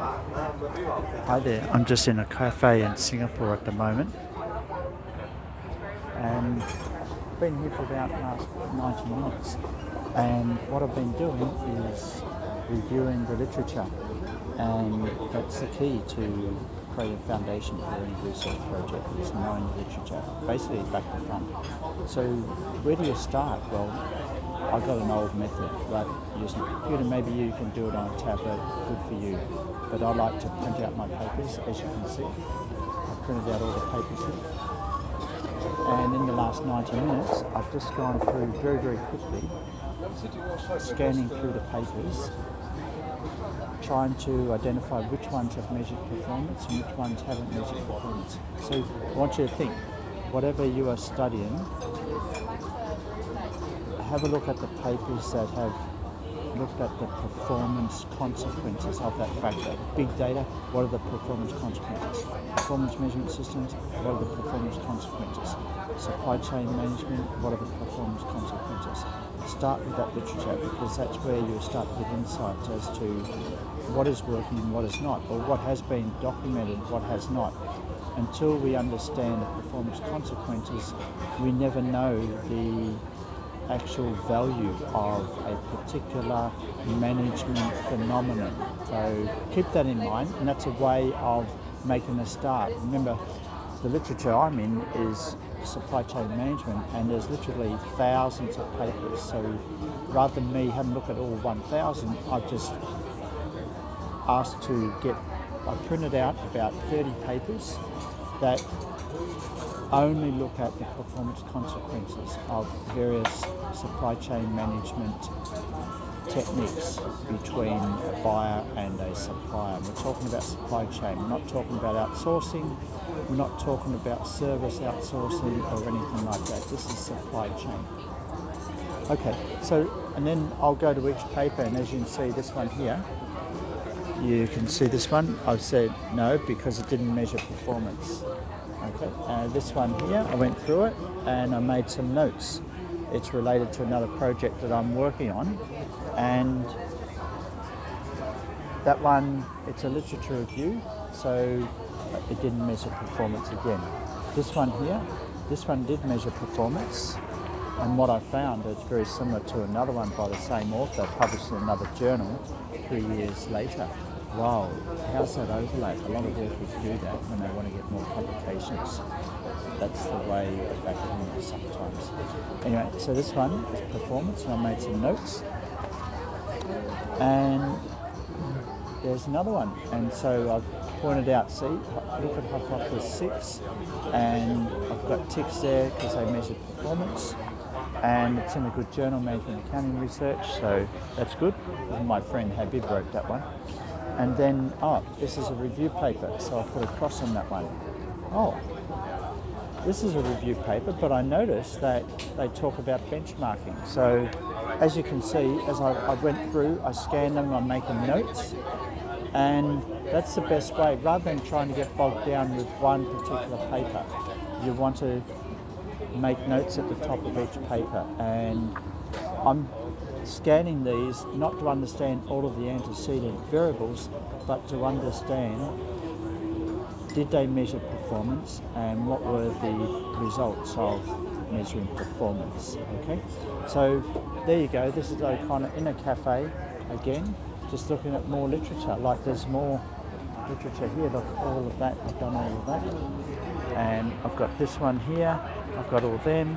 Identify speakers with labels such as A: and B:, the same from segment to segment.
A: Hi there, I'm just in a cafe in Singapore at the moment, and I've been here for about the last 90 minutes, and what I've been doing is reviewing the literature, and that's the key to create a foundation for any research project, is knowing the literature, basically back to front. So where do you start? Well, I've got an old method, like using a computer. Maybe you can do it on a tablet, good for you. But I like to print out my papers, as you can see. I've printed out all the papers here. And in the last 90 minutes, I've just gone through very, very quickly, scanning through the papers, trying to identify which ones have measured performance and which ones haven't measured performance. So I want you to think, whatever you are studying, have a look at the papers that have looked at the performance consequences of that factor. Big data, what are the performance consequences? Performance measurement systems, what are the performance consequences? Supply chain management, what are the performance consequences? Start with that literature, because that's where you start to get insights as to what is working and what is not, or what has been documented, what has not. Until we understand the performance consequences, we never know the actual value of a particular management phenomenon. So keep that in mind, and that's a way of making a start. Remember, the literature I'm in is supply chain management, and there's literally thousands of papers. So rather than me having a look at all 1,000, I've just asked to I printed out about 30 papers that only look at the performance consequences of various supply chain management techniques between a buyer and a supplier. We're talking about supply chain, we're not talking about outsourcing, we're not talking about service outsourcing or anything like that. This is supply chain. Okay, so, and then I'll go to each paper, and as you can see, this one here, you can see this one, I've said no because it didn't measure performance. Okay, this one here, I went through it and I made some notes. It's related to another project that I'm working on, and that one, it's a literature review, so it didn't measure performance again. This one here, this one did measure performance, and what I found, it's very similar to another one by the same author, published in another journal 3 years later. Wow, how's that overlap? A lot of authors do that when they want to get more publications. That's the way of academia sometimes. Anyway, so this one is performance, and I made some notes. And there's another one. And so I've pointed out, see, look at hypothesis 6, and I've got ticks there because they measured performance. And it's in a good journal, Management Accounting Research, so that's good. My friend Habib wrote that one. And then, this is a review paper, so I put a cross on that one. This is a review paper, but I noticed that they talk about benchmarking. So, as you can see, as I went through, I scanned them, I'm making notes, and that's the best way. Rather than trying to get bogged down with one particular paper, you want to make notes at the top of each paper, and I'm scanning these not to understand all of the antecedent variables, but to understand, did they measure performance and what were the results of measuring performance. Okay, so there you go. This is O'Connor in a cafe again, just looking at more literature. Like, there's more literature here. Look, all of that, I've done all of that, and I've got this one here, I've got all them.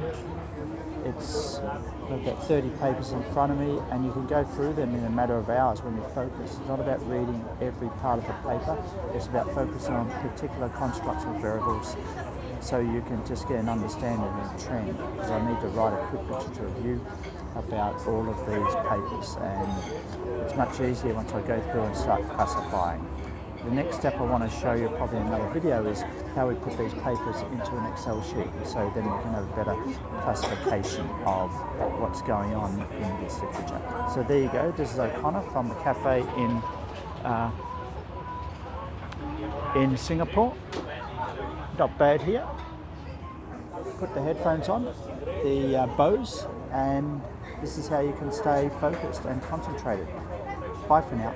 A: I've got 30 papers in front of me, and you can go through them in a matter of hours when you focus. It's not about reading every part of the paper, it's about focusing on particular constructs of variables, so you can just get an understanding of the trend. Because I need to write a quick literature review about all of these papers, and it's much easier once I go through and start classifying. The next step I want to show you, probably in another video, is how we put these papers into an Excel sheet, so then we can have a better classification of what's going on in this literature. So there you go, this is O'Connor from the cafe in Singapore. Not bad here. Put the headphones on, the Bose, and this is how you can stay focused and concentrated. Bye for now.